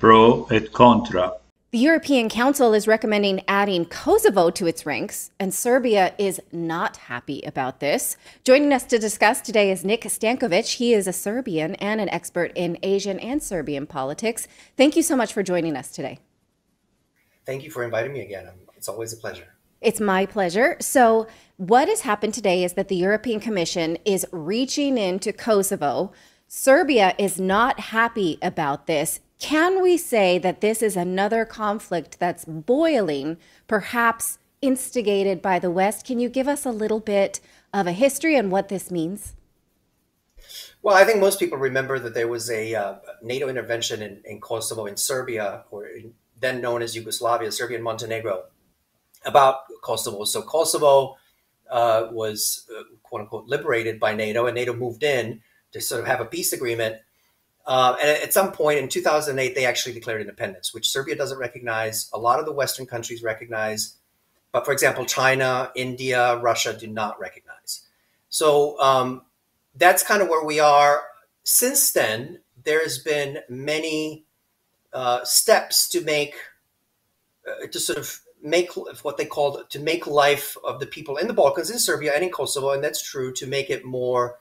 pro et contra. The European Council is recommending adding Kosovo to its ranks, and Serbia is not happy about this. Joining us to discuss today is Nick Stankovic. He is a Serbian and an expert in Asian and Serbian politics. Thank you so much for joining us today. Thank you for inviting me again. It's always a pleasure. It's my pleasure. So what has happened today is that the European Commission is reaching into Kosovo. Serbia is not happy about this. Can we say that this is another conflict that's boiling, perhaps instigated by the West? Can you give us a little bit of a history on what this means? Well, I think most people remember that there was a NATO intervention in Kosovo, in Serbia, then known as Yugoslavia, Serbia and Montenegro, about Kosovo. So Kosovo was, quote unquote, liberated by NATO, and NATO moved in to sort of have a peace agreement. And at some point in 2008, they actually declared independence, which Serbia doesn't recognize. A lot of the Western countries recognize. But for example, China, India, Russia do not recognize. So that's kind of where we are. Since then, there's been many steps to make, to sort of make what they called, to make life of the people in the Balkans, in Serbia and in Kosovo, and that's true, to make it more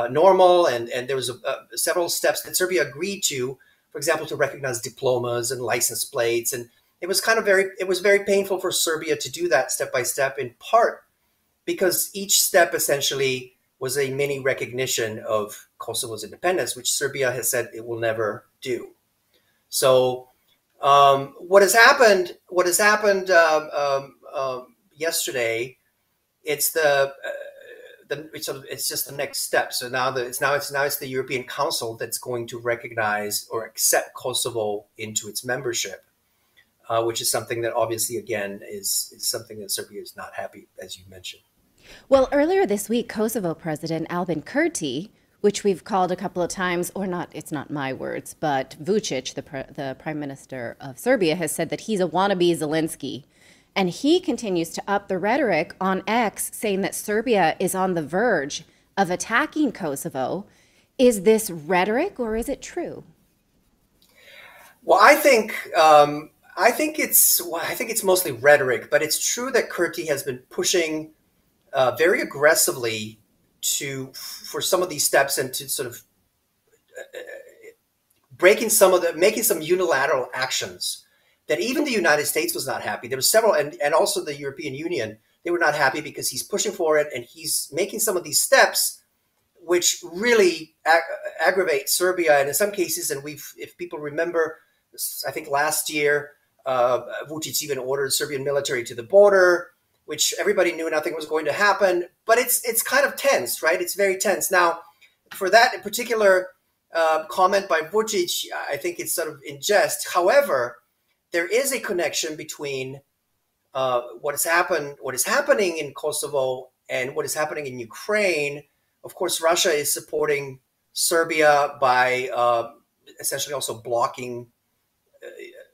normal, and there was several steps that Serbia agreed to, for example, to recognize diplomas and license plates, and it was very painful for Serbia to do that step by step, in part because each step essentially was a mini recognition of Kosovo's independence, which Serbia has said it will never do. So what has happened yesterday, it's just the next step. So now it's the European Council that's going to recognize or accept Kosovo into its membership, which is something that obviously, again, is something that Serbia is not happy, as you mentioned. Well, earlier this week, Kosovo President Albin Kurti, which we've called a couple of times, or not, it's not my words, but Vučić, the Prime Minister of Serbia, has said that he's a wannabe Zelensky. And he continues to up the rhetoric on X, saying that Serbia is on the verge of attacking Kosovo. Is this rhetoric, or is it true? Well, I think it's mostly rhetoric, but it's true that Kurti has been pushing very aggressively for some of these steps, and to sort of making some unilateral actions that even the United States was not happy. There were several, and also the European Union, they were not happy because he's pushing for it, and he's making some of these steps which really aggravate Serbia. And in some cases, and if people remember, I think last year, Vučić even ordered Serbian military to the border, which everybody knew nothing was going to happen. But it's kind of tense, right? It's very tense. Now, for that in particular comment by Vučić, I think it's sort of in jest. However, there is a connection between what is happening in Kosovo and what is happening in Ukraine. Of course, Russia is supporting Serbia by essentially also blocking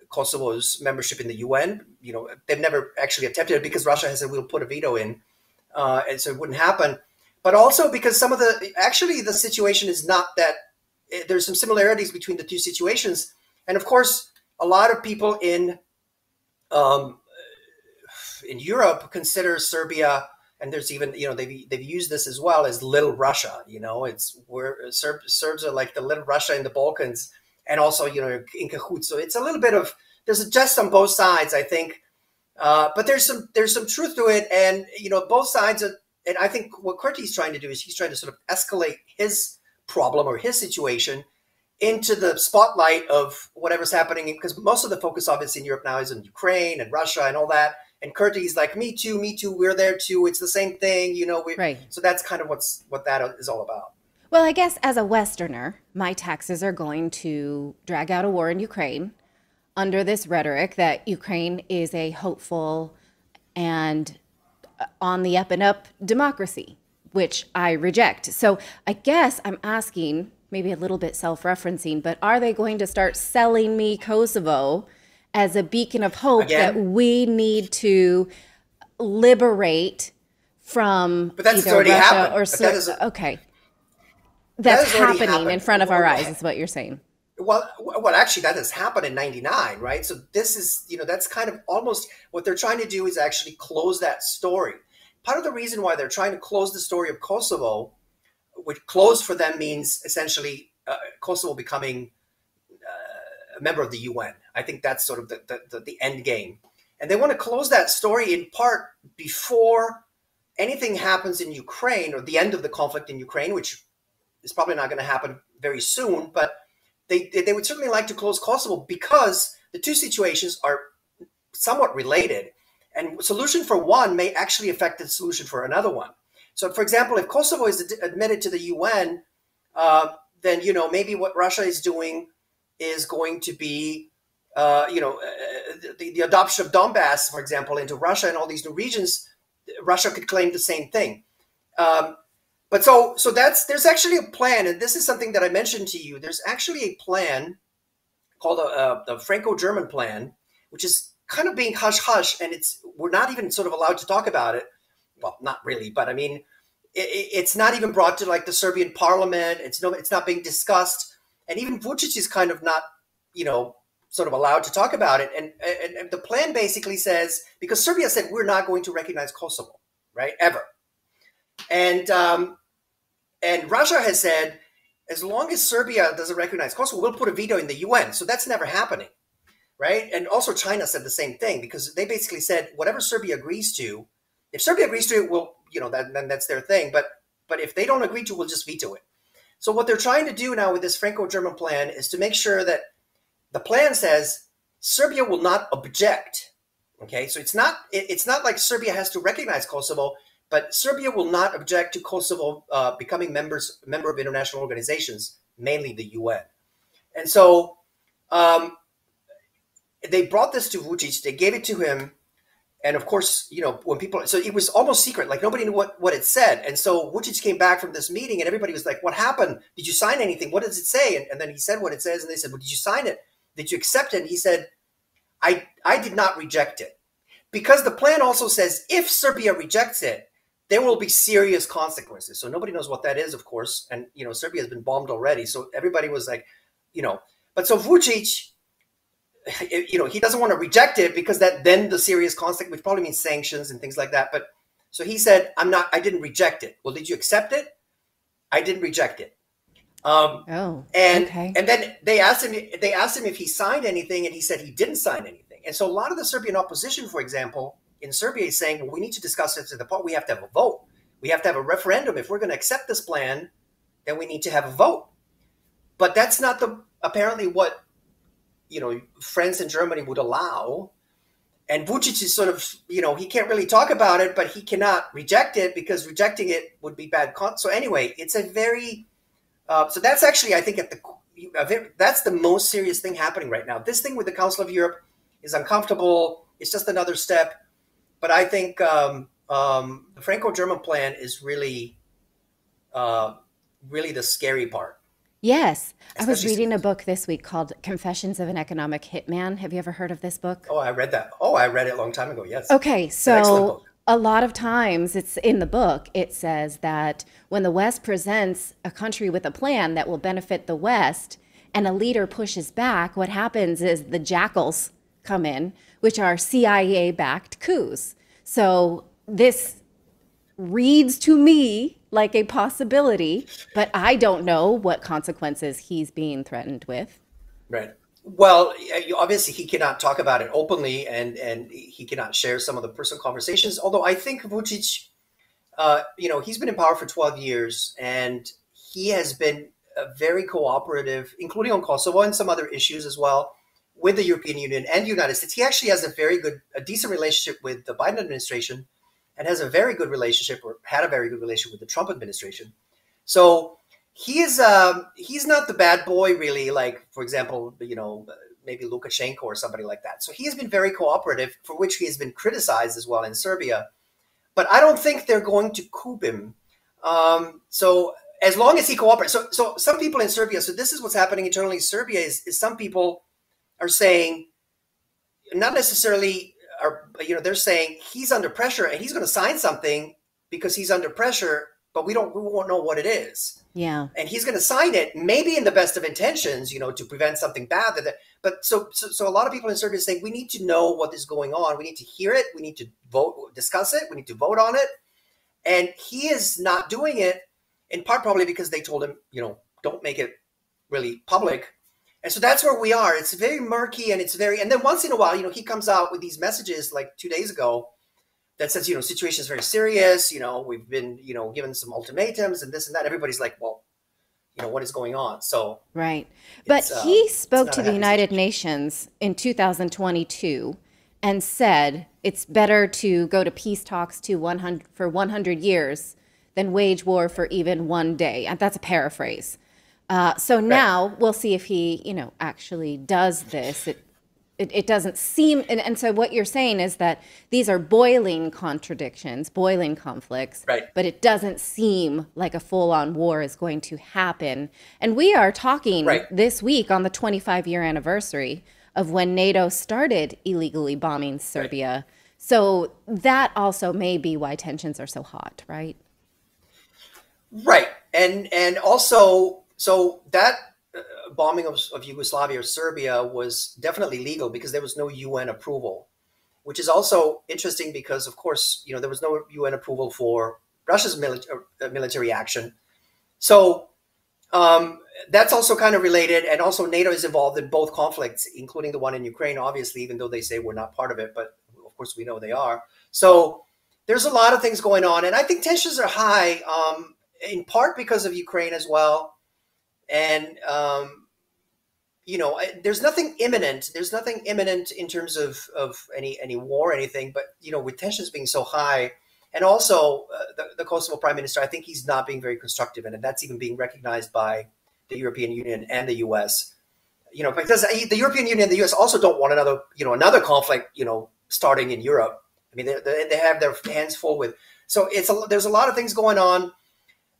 Kosovo's membership in the UN. You know, they've never actually attempted it because Russia has said we'll put a veto in, and so it wouldn't happen. But also because the situation is not that. There's some similarities between the two situations, and of course, a lot of people in Europe consider Serbia, and there's even, they've used this as well, as little Russia. It's where Serbs are like the little Russia in the Balkans, and also in cahoots. So it's a little bit of, there's a jest on both sides, I think, but there's some truth to it, and both sides are. And I think what Kurti's trying to do is he's trying to sort of escalate his problem or his situation into the spotlight of whatever's happening, because most of the focus obviously in Europe now is in Ukraine and Russia and all that. And Kurti's like, me too, we're there too. It's the same thing, Right. So that's kind of what that is all about. Well, I guess as a Westerner, my taxes are going to drag out a war in Ukraine under this rhetoric that Ukraine is a hopeful and on the up and up democracy, which I reject. So I guess I'm asking, maybe a little bit self-referencing, but are they going to start selling me Kosovo as a beacon of hope Again? that we need to liberate from either already Russia happened. or Okay. That's That has already happening in happened. front of our eyes, is what you're saying. well, actually, that has happened in '99, right? So this is, that's kind of almost what they're trying to do is actually close that story. Part of the reason why they're trying to close the story of Kosovo, which close for them means essentially Kosovo becoming a member of the UN. I think that's sort of the end game. And they want to close that story in part before anything happens in Ukraine or the end of the conflict in Ukraine, which is probably not going to happen very soon. But they would certainly like to close Kosovo because the two situations are somewhat related. And solution for one may actually affect the solution for another one. So, for example, if Kosovo is admitted to the UN, then, maybe what Russia is doing is going to be, the adoption of Donbass, for example, into Russia and all these new regions. Russia could claim the same thing. But so there's actually a plan, and this is something that I mentioned to you. There's actually a plan called the Franco-German plan, which is kind of being hush-hush, and we're not even sort of allowed to talk about it. Well, not really, but I mean, it's not even brought to like the Serbian parliament. It's not being discussed, and even Vučić is kind of not, sort of allowed to talk about it. And the plan basically says, because Serbia said we're not going to recognize Kosovo, right, ever, and Russia has said as long as Serbia doesn't recognize Kosovo, we'll put a veto in the UN. So that's never happening, right? And also China said the same thing because they basically said whatever Serbia agrees to. If Serbia agrees to it, then that's their thing. But if they don't agree to it, we'll just veto it. So what they're trying to do now with this Franco-German plan is to make sure that the plan says Serbia will not object. Okay, so it's not like Serbia has to recognize Kosovo, but Serbia will not object to Kosovo becoming member of international organizations, mainly the UN. And so they brought this to Vučić. They gave it to him. And of course, when so it was almost secret, like nobody knew what it said. And so Vučić came back from this meeting and everybody was like, what happened? Did you sign anything? What does it say? And then he said what it says. And they said, well, did you sign it? Did you accept it? And he said, I did not reject it. Because the plan also says if Serbia rejects it, there will be serious consequences. So nobody knows what that is, of course. And, Serbia has been bombed already. So everybody was like, but so Vučić, he doesn't want to reject it because then the serious consequence, which probably means sanctions and things like that. But so he said, I didn't reject it. Well, did you accept it? I didn't reject it. Okay. And then they asked him if he signed anything, and he said he didn't sign anything. And so a lot of the Serbian opposition, for example, in Serbia is saying, well, we need to discuss this at the point. We have to have a vote. We have to have a referendum. If we're going to accept this plan, then we need to have a vote. But that's not apparently what France and Germany would allow. And Vučić is sort of, he can't really talk about it, but he cannot reject it because rejecting it would be bad. So anyway, it's a very, so that's actually, I think, that's the most serious thing happening right now. This thing with the Council of Europe is uncomfortable. It's just another step. But I think the Franco-German plan is really, really the scary part. Yes. I was reading a book this week called Confessions of an Economic Hitman. Have you ever heard of this book? Oh, I read that. Oh, I read it a long time ago. Yes. Okay. So a lot of times it's in the book, it says that when the West presents a country with a plan that will benefit the West and a leader pushes back, what happens is the jackals come in, which are CIA-backed coups. So this reads to me like a possibility, but I don't know what consequences he's being threatened with. Right. Well, obviously he cannot talk about it openly, and he cannot share some of the personal conversations. Although I think Vučić, he's been in power for 12 years, and he has been very cooperative, including on Kosovo and some other issues as well, with the European Union and the United States. He actually has a decent relationship with the Biden administration, and has a very good relationship, or had a very good relationship with the Trump administration. So he's not the bad boy, really, like, for example, maybe Lukashenko or somebody like that. So he has been very cooperative, for which he has been criticized as well in Serbia. But I don't think they're going to coup him. So as long as he cooperates. So some people in Serbia, so this is what's happening internally in Serbia, is some people are saying, not necessarily, they're saying he's under pressure and he's going to sign something because he's under pressure, but we won't know what it is. Yeah. And he's going to sign it, maybe in the best of intentions, to prevent something bad. But so a lot of people in Serbia say we need to know what is going on. We need to hear it. We need to discuss it. We need to vote on it. And he is not doing it, in part probably because they told him, don't make it really public. And so that's where we are. It's very murky, and and then once in a while, he comes out with these messages like 2 days ago that says, situation is very serious. We've been, given some ultimatums and this and that. Everybody's like, well, what is going on? So right. But he spoke to the United Nations in 2022 and said it's better to go to peace talks for 100 years than wage war for even one day. And that's a paraphrase. So now we'll see if he, actually does this. It doesn't seem, and so what you're saying is that these are boiling contradictions, boiling conflicts, right. But it doesn't seem like a full-on war is going to happen. And we are talking this week on the 25-year anniversary of when NATO started illegally bombing Serbia. Right. So that also may be why tensions are so hot, right? Right. And also, so that bombing of Yugoslavia or Serbia was definitely legal because there was no UN approval, which is also interesting because, of course, there was no UN approval for Russia's military action. So that's also kind of related. And also NATO is involved in both conflicts, including the one in Ukraine, obviously, even though they say we're not part of it. But of course, we know they are. So there's a lot of things going on. And I think tensions are high, in part because of Ukraine as well. And, there's nothing imminent. There's nothing imminent in terms of any war or anything. But, with tensions being so high, and also the Kosovo prime minister, I think he's not being very constructive. And that's even being recognized by the European Union and the U.S., because the European Union and the U.S. also don't want another conflict, starting in Europe. I mean, they have their hands full with. So there's a lot of things going on.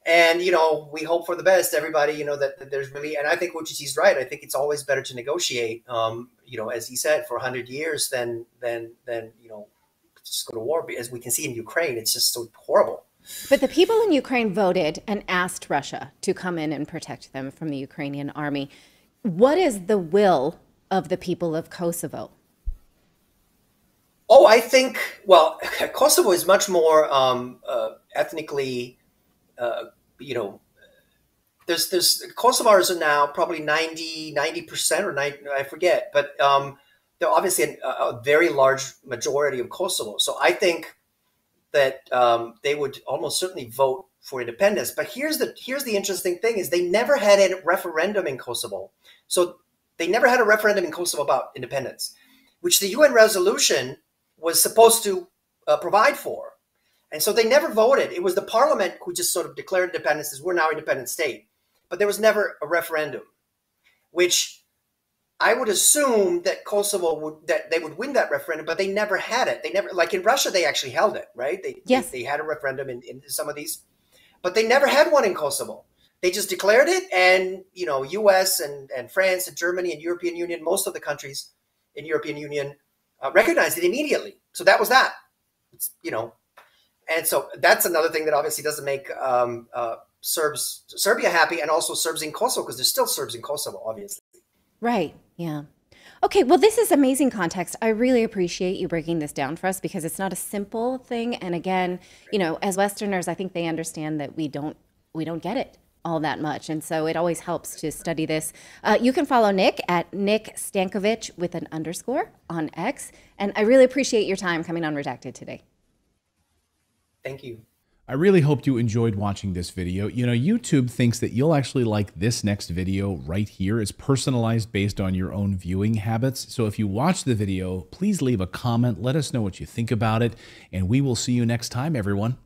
And, we hope for the best, everybody, that there's really, and I think Vucic's right. I think it's always better to negotiate, as he said, for 100 years than just go to war. As we can see in Ukraine, it's just so horrible. But the people in Ukraine voted and asked Russia to come in and protect them from the Ukrainian army. What is the will of the people of Kosovo? Oh, I think, well, Kosovo is much more ethnically, there's Kosovars are now probably 90% or 90, I forget, but they're obviously a very large majority of Kosovo. So I think that they would almost certainly vote for independence. But here's the interesting thing is they never had a referendum in Kosovo. So they never had a referendum in Kosovo about independence, which the UN resolution was supposed to provide for. And so they never voted. It was the parliament who just sort of declared independence as we're now an independent state. But there was never a referendum, which I would assume that Kosovo that they would win that referendum, but they never had it. They never, like in Russia, they actually held it, right? They had a referendum in some of these, but they never had one in Kosovo. They just declared it, and U.S. and France and Germany and European Union, most of the countries in European Union recognized it immediately. So that was that. And so that's another thing that obviously doesn't make Serbia happy, and also Serbs in Kosovo, because there's still Serbs in Kosovo, obviously. Right. Yeah. Okay. Well, this is amazing context. I really appreciate you breaking this down for us because it's not a simple thing. And again, as Westerners, I think they understand that we don't get it all that much. And so it always helps to study this. You can follow Nick at Nick Stankovic with an _ on X. And I really appreciate your time coming on Redacted today. Thank you. I really hoped you enjoyed watching this video. YouTube thinks that you'll actually like this next video right here. It's personalized based on your own viewing habits. So if you watch the video, please leave a comment. Let us know what you think about it. And we will see you next time, everyone.